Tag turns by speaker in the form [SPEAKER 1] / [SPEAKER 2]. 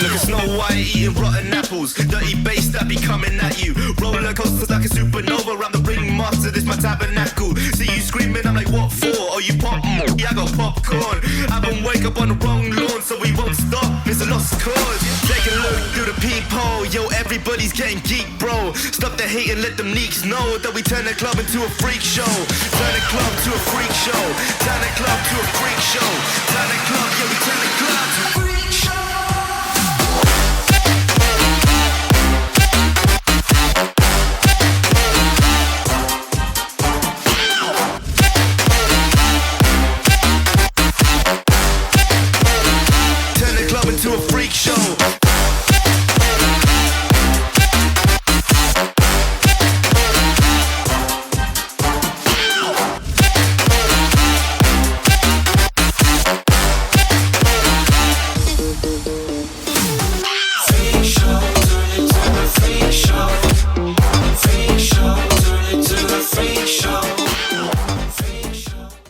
[SPEAKER 1] Look at Snow White eating rotten apples. Dirty bass that be coming at you. Roller coasters like a supernova. I'm the ringmaster, this my tabernacle. See you screaming, I'm like, what for? Oh, you pop? Yeah, I got popcorn. I don't wake up on the wrong lawn, so we won't stop. It's a lost cause. Take a look through the peephole. Yo, everybody's getting geek, bro. Stop the hate and let them leaks know that we turn the club into a freak show. Turn the club to a freak show. Turn the club to a freak show. Turn the club, yeah, we turn the club to a freak show. Turn the club into a freak show.